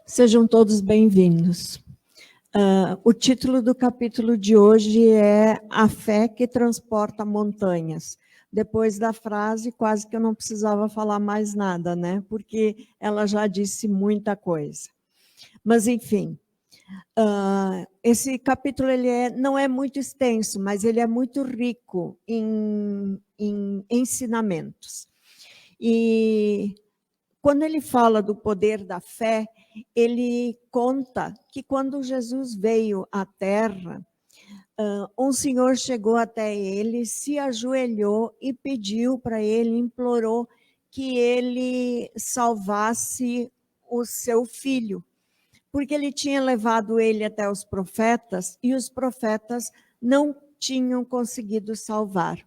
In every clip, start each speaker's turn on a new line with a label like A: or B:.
A: Sejam todos bem-vindos. O título do capítulo de hoje é A Fé que Transporta Montanhas. Depois da frase, quase que eu não precisava falar mais nada, né? Porque ela já disse muita coisa. Mas, enfim, esse capítulo não é muito extenso, mas ele é muito rico em ensinamentos. E quando ele fala do poder da fé, ele conta que quando Jesus veio à Terra, um senhor chegou até ele, se ajoelhou e pediu para ele, implorou que ele salvasse o seu filho, porque ele tinha levado ele até os profetas e os profetas não tinham conseguido salvar.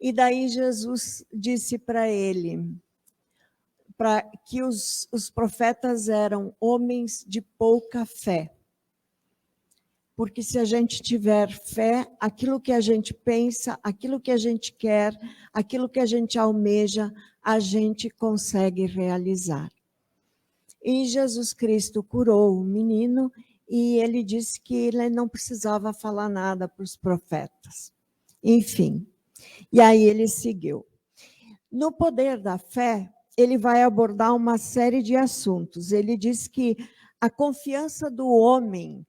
A: E daí Jesus disse para ele que os profetas eram homens de pouca fé. Porque se a gente tiver fé, aquilo que a gente pensa, aquilo que a gente quer, aquilo que a gente almeja, a gente consegue realizar. E Jesus Cristo curou o menino e ele disse que ele não precisava falar nada para os profetas. Enfim, e aí ele seguiu. No poder da fé, ele vai abordar uma série de assuntos. Ele diz que a confiança do homem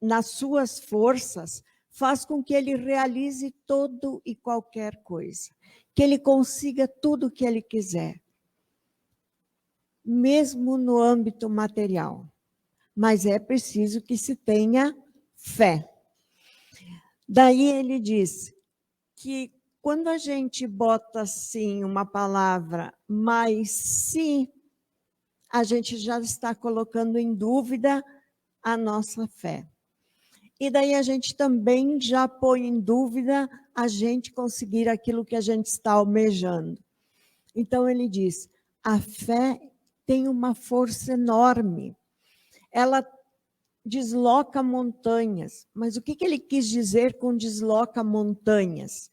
A: nas suas forças faz com que ele realize todo e qualquer coisa, que ele consiga tudo o que ele quiser, mesmo no âmbito material. Mas é preciso que se tenha fé. Daí ele diz que quando a gente bota assim uma palavra, mas se, a gente já está colocando em dúvida a nossa fé. E daí a gente também já põe em dúvida a gente conseguir aquilo que a gente está almejando. Então ele diz, a fé tem uma força enorme. Ela desloca montanhas. Mas o que ele quis dizer com desloca montanhas?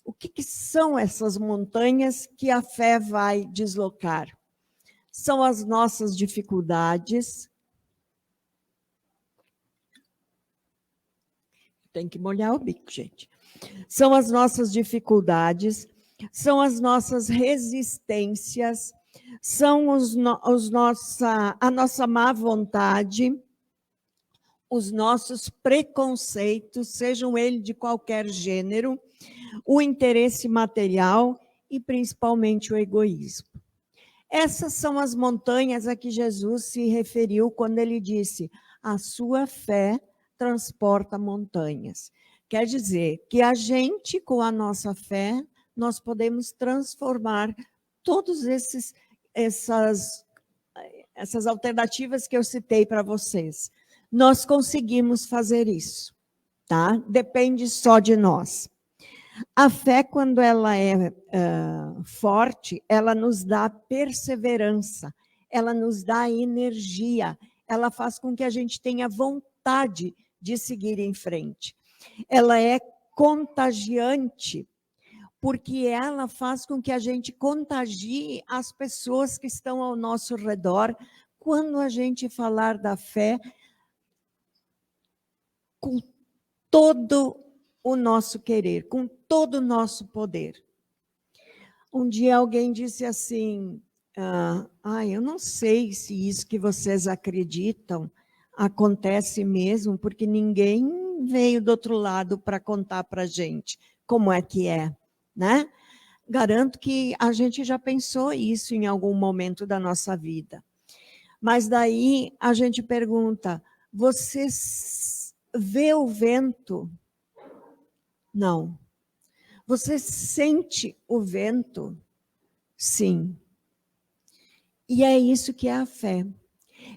A: O que são essas montanhas que a fé vai deslocar? São as nossas dificuldades. Tem que molhar o bico, gente. São as nossas dificuldades, são as nossas resistências, são a nossa má vontade, os nossos preconceitos, sejam eles de qualquer gênero, o interesse material e principalmente o egoísmo. Essas são as montanhas a que Jesus se referiu quando ele disse, a sua fé transporta montanhas. Quer dizer que a gente, com a nossa fé, nós podemos transformar todas essas alternativas que eu citei para vocês. Nós conseguimos fazer isso, tá? Depende só de nós. A fé, quando ela é forte, ela nos dá perseverança, ela nos dá energia, ela faz com que a gente tenha vontade de seguir em frente. Ela é contagiante, porque ela faz com que a gente contagie as pessoas que estão ao nosso redor, quando a gente falar da fé com todo o nosso querer, com todo o nosso poder. Um dia alguém disse assim, eu não sei se isso que vocês acreditam acontece mesmo, porque ninguém veio do outro lado para contar para a gente como é que é, né? Garanto que a gente já pensou isso em algum momento da nossa vida. Mas daí a gente pergunta, você vê o vento? Não. Você sente o vento? Sim. E é isso que é a fé.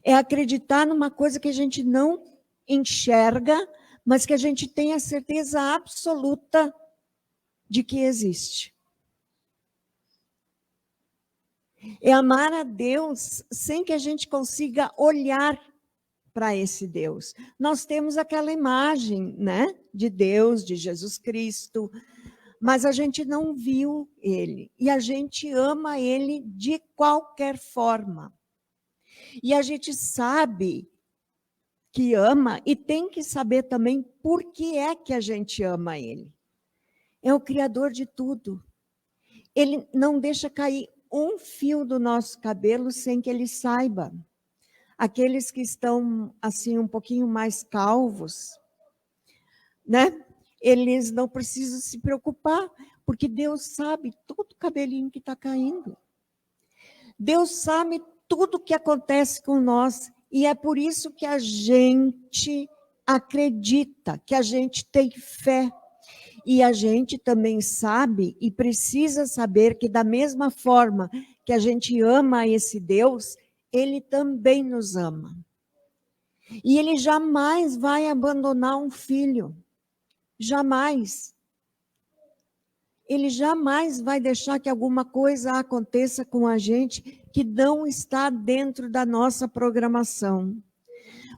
A: É acreditar numa coisa que a gente não enxerga, mas que a gente tem a certeza absoluta de que existe. É amar a Deus sem que a gente consiga olhar para esse Deus. Nós temos aquela imagem, né, de Deus, de Jesus Cristo, mas a gente não viu ele. E a gente ama ele de qualquer forma. E a gente sabe que ama e tem que saber também por que é que a gente ama ele. É o Criador de tudo. Ele não deixa cair um fio do nosso cabelo sem que ele saiba. Aqueles que estão assim um pouquinho mais calvos, né? Eles não precisam se preocupar, porque Deus sabe todo o cabelinho que está caindo. Deus sabe tudo o que acontece com nós, e é por isso que a gente acredita, que a gente tem fé. E a gente também sabe e precisa saber que da mesma forma que a gente ama esse Deus, ele também nos ama. E ele jamais vai abandonar um filho. Jamais. Ele jamais vai deixar que alguma coisa aconteça com a gente que não está dentro da nossa programação.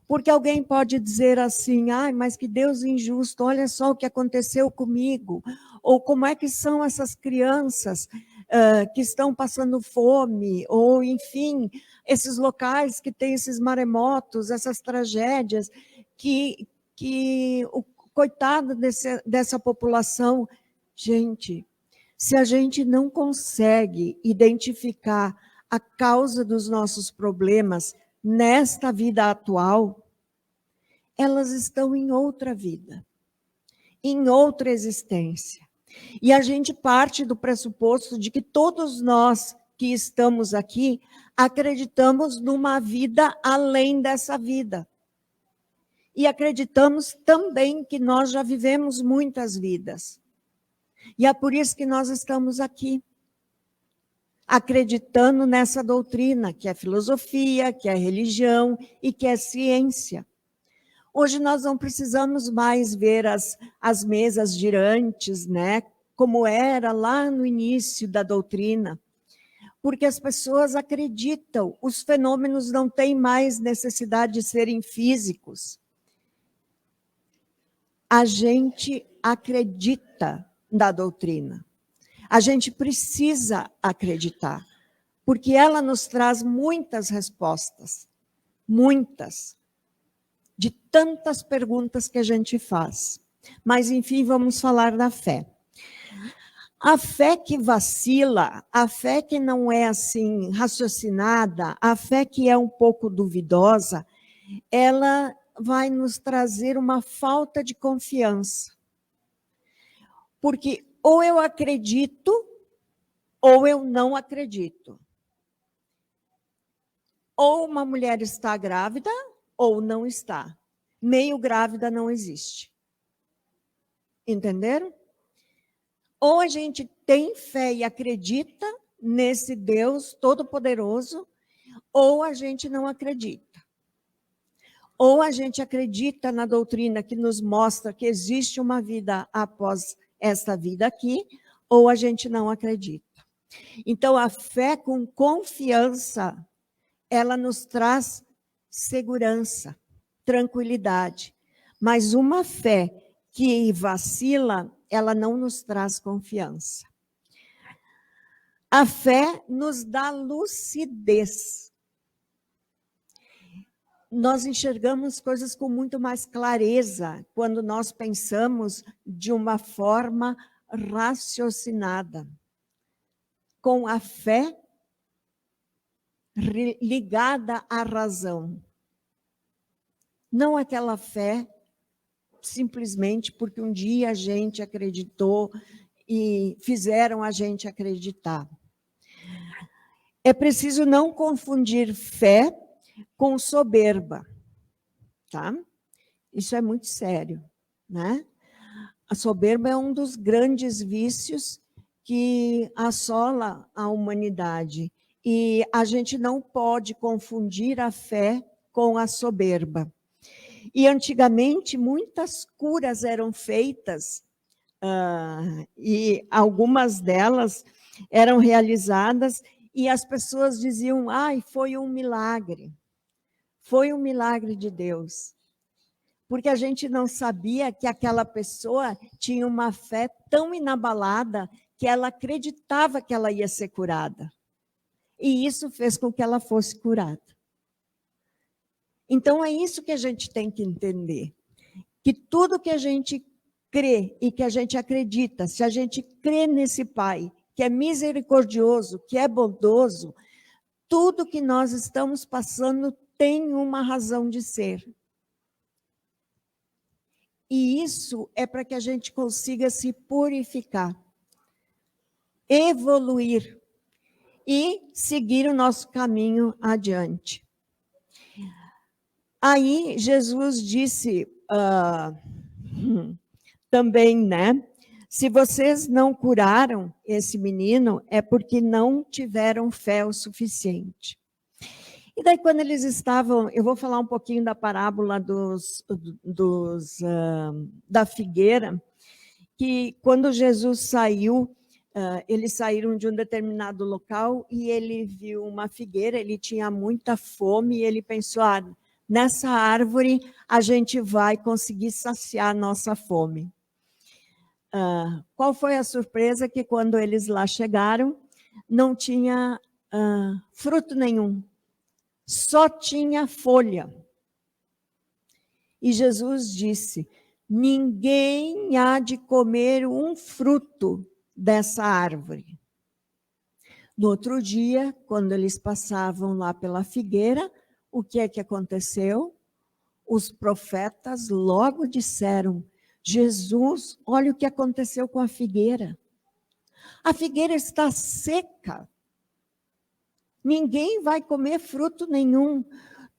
A: Porque alguém pode dizer assim, ai, mas que Deus injusto, olha só o que aconteceu comigo. Ou como é que são essas crianças que estão passando fome, ou enfim, esses locais que têm esses maremotos, essas tragédias, que o coitado dessa população. Gente, se a gente não consegue identificar a causa dos nossos problemas nesta vida atual, elas estão em outra vida, em outra existência. E a gente parte do pressuposto de que todos nós que estamos aqui acreditamos numa vida além dessa vida. E acreditamos também que nós já vivemos muitas vidas. E é por isso que nós estamos aqui, acreditando nessa doutrina, que é filosofia, que é religião e que é ciência. Hoje nós não precisamos mais ver as mesas girantes, né, como era lá no início da doutrina, porque as pessoas acreditam, os fenômenos não têm mais necessidade de serem físicos. A gente acredita na doutrina. A gente precisa acreditar, porque ela nos traz muitas respostas, muitas, de tantas perguntas que a gente faz. Mas, enfim, vamos falar da fé. A fé que vacila, a fé que não é assim raciocinada, a fé que é um pouco duvidosa, ela vai nos trazer uma falta de confiança. Porque ou eu acredito, ou eu não acredito. Ou uma mulher está grávida, ou não está. Meio grávida não existe. Entenderam? Ou a gente tem fé e acredita nesse Deus todo-poderoso, ou a gente não acredita. Ou a gente acredita na doutrina que nos mostra que existe uma vida após esta vida aqui, ou a gente não acredita. Então, a fé com confiança, ela nos traz segurança, tranquilidade. Mas uma fé que vacila, ela não nos traz confiança. A fé nos dá lucidez. Nós enxergamos coisas com muito mais clareza quando nós pensamos de uma forma raciocinada. Com a fé ligada à razão. Não aquela fé simplesmente porque um dia a gente acreditou e fizeram a gente acreditar. É preciso não confundir fé com soberba, tá? Isso é muito sério, né? A soberba é um dos grandes vícios que assola a humanidade. E a gente não pode confundir a fé com a soberba. E antigamente muitas curas eram feitas, e algumas delas eram realizadas, e as pessoas diziam, ai, foi um milagre de Deus. porque a gente não sabia que aquela pessoa tinha uma fé tão inabalada que ela acreditava que ela ia ser curada. E isso fez com que ela fosse curada. Então, é isso que a gente tem que entender. Que tudo que a gente crê e que a gente acredita, se a gente crê nesse Pai, que é misericordioso, que é bondoso, tudo que nós estamos passando tem uma razão de ser. E isso é para que a gente consiga se purificar, evoluir e seguir o nosso caminho adiante. Aí Jesus disse também, né? Se vocês não curaram esse menino, é porque não tiveram fé o suficiente. E daí, quando eles estavam, eu vou falar um pouquinho da parábola da figueira, que quando Jesus saiu, eles saíram de um determinado local e ele viu uma figueira, ele tinha muita fome e ele pensou, nessa árvore a gente vai conseguir saciar nossa fome. Qual foi a surpresa? Que quando eles lá chegaram, não tinha fruto nenhum, só tinha folha. E Jesus disse, ninguém há de comer um fruto dessa árvore. No outro dia, quando eles passavam lá pela figueira, o que é que aconteceu? Os profetas logo disseram, Jesus, olha o que aconteceu com a figueira. A figueira está seca. Ninguém vai comer fruto nenhum.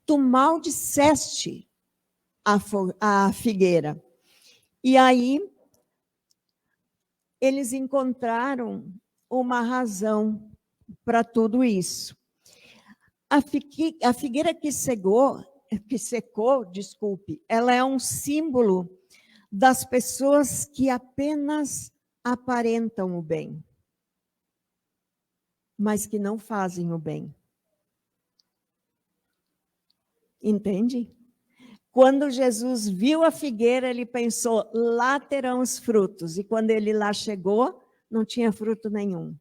A: Tu maldisseste a figueira. E aí, eles encontraram uma razão para tudo isso. A figueira que secou, ela é um símbolo das pessoas que apenas aparentam o bem, mas que não fazem o bem. Entende? Quando Jesus viu a figueira, ele pensou, lá terão os frutos. E quando ele lá chegou, não tinha fruto nenhum.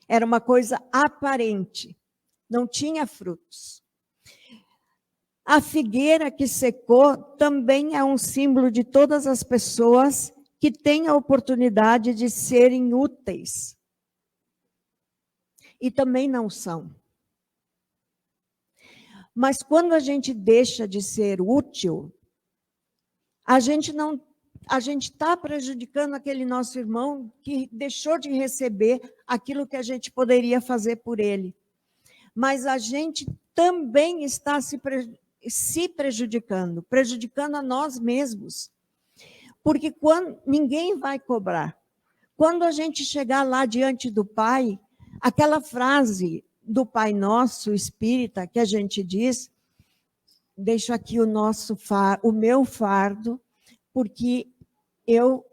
A: Era uma coisa aparente, não tinha frutos. A figueira que secou também é um símbolo de todas as pessoas que têm a oportunidade de serem úteis. E também não são. Mas quando a gente deixa de ser útil, a gente está prejudicando aquele nosso irmão que deixou de receber aquilo que a gente poderia fazer por ele. Mas a gente também está se prejudicando a nós mesmos. Porque ninguém vai cobrar. Quando a gente chegar lá diante do Pai, aquela frase do Pai Nosso espírita que a gente diz, deixo aqui o meu fardo, porque eu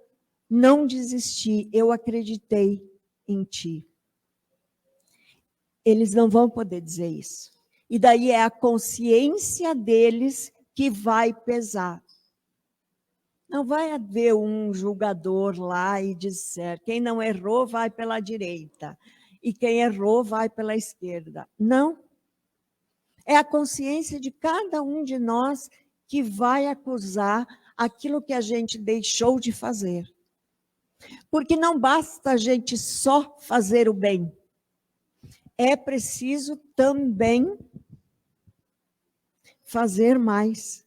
A: não desisti, eu acreditei em ti. Eles não vão poder dizer isso. E daí é a consciência deles que vai pesar. Não vai haver um julgador lá e dizer, quem não errou vai pela direita, e quem errou vai pela esquerda. Não. É a consciência de cada um de nós que vai acusar aquilo que a gente deixou de fazer. Porque não basta a gente só fazer o bem. É preciso também fazer mais.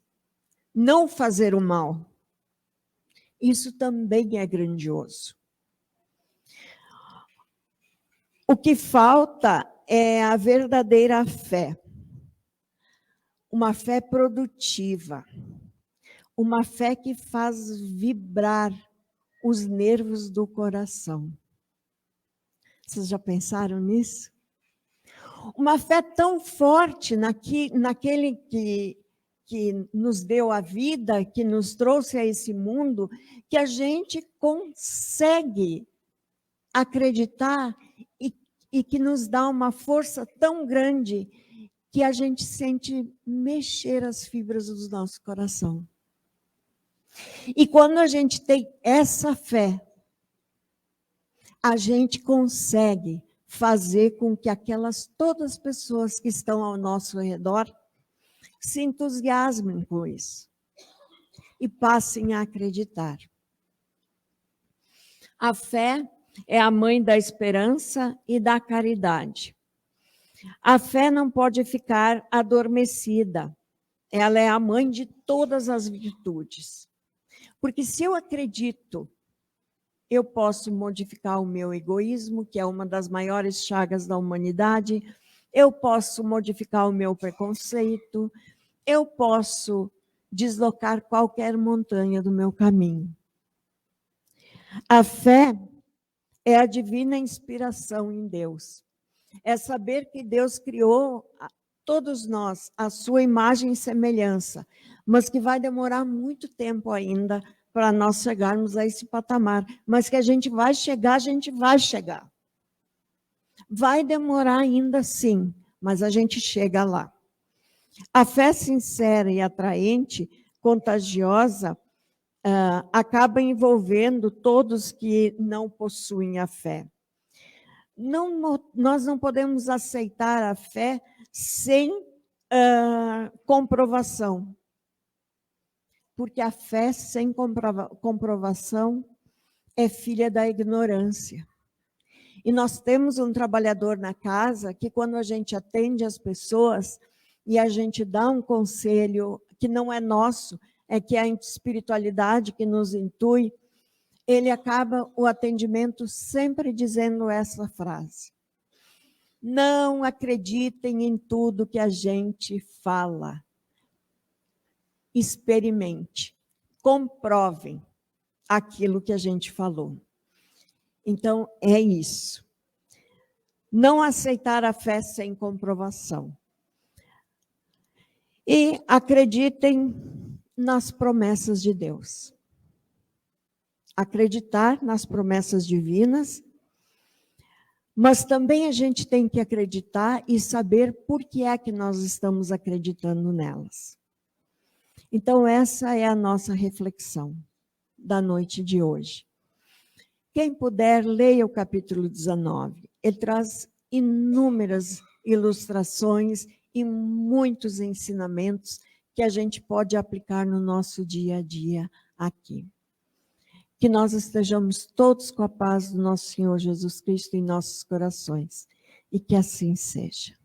A: Não fazer o mal. Isso também é grandioso. O que falta é a verdadeira fé. Uma fé produtiva. Uma fé que faz vibrar os nervos do coração. Vocês já pensaram nisso? Uma fé tão forte naquele que nos deu a vida, que nos trouxe a esse mundo, que a gente consegue acreditar e que nos dá uma força tão grande que a gente sente mexer as fibras do nosso coração. E quando a gente tem essa fé, a gente consegue fazer com que todas as pessoas que estão ao nosso redor se entusiasmem com isso e passem a acreditar. A fé é a mãe da esperança e da caridade. A fé não pode ficar adormecida. Ela é a mãe de todas as virtudes. Porque se eu acredito, eu posso modificar o meu egoísmo, que é uma das maiores chagas da humanidade, eu posso modificar o meu preconceito, eu posso deslocar qualquer montanha do meu caminho. A fé é a divina inspiração em Deus. É saber que Deus criou todos nós à sua imagem e semelhança, mas que vai demorar muito tempo ainda para nós chegarmos a esse patamar, mas que a gente vai chegar, a gente vai chegar. Vai demorar ainda sim, mas a gente chega lá. A fé sincera e atraente, contagiosa, acaba envolvendo todos que não possuem a fé. Nós não podemos aceitar a fé sem comprovação. Porque a fé sem comprovação é filha da ignorância. E nós temos um trabalhador na casa que, quando a gente atende as pessoas e a gente dá um conselho que não é nosso, é que é a espiritualidade que nos intui, ele acaba o atendimento sempre dizendo essa frase: não acreditem em tudo que a gente fala. Experimente, comprovem aquilo que a gente falou. Então, é isso. Não aceitar a fé sem comprovação. E acreditem nas promessas de Deus. Acreditar nas promessas divinas, mas também a gente tem que acreditar e saber por que é que nós estamos acreditando nelas. Então, essa é a nossa reflexão da noite de hoje. Quem puder, leia o capítulo 19. Ele traz inúmeras ilustrações e muitos ensinamentos que a gente pode aplicar no nosso dia a dia aqui. Que nós estejamos todos com a paz do nosso Senhor Jesus Cristo em nossos corações. E que assim seja.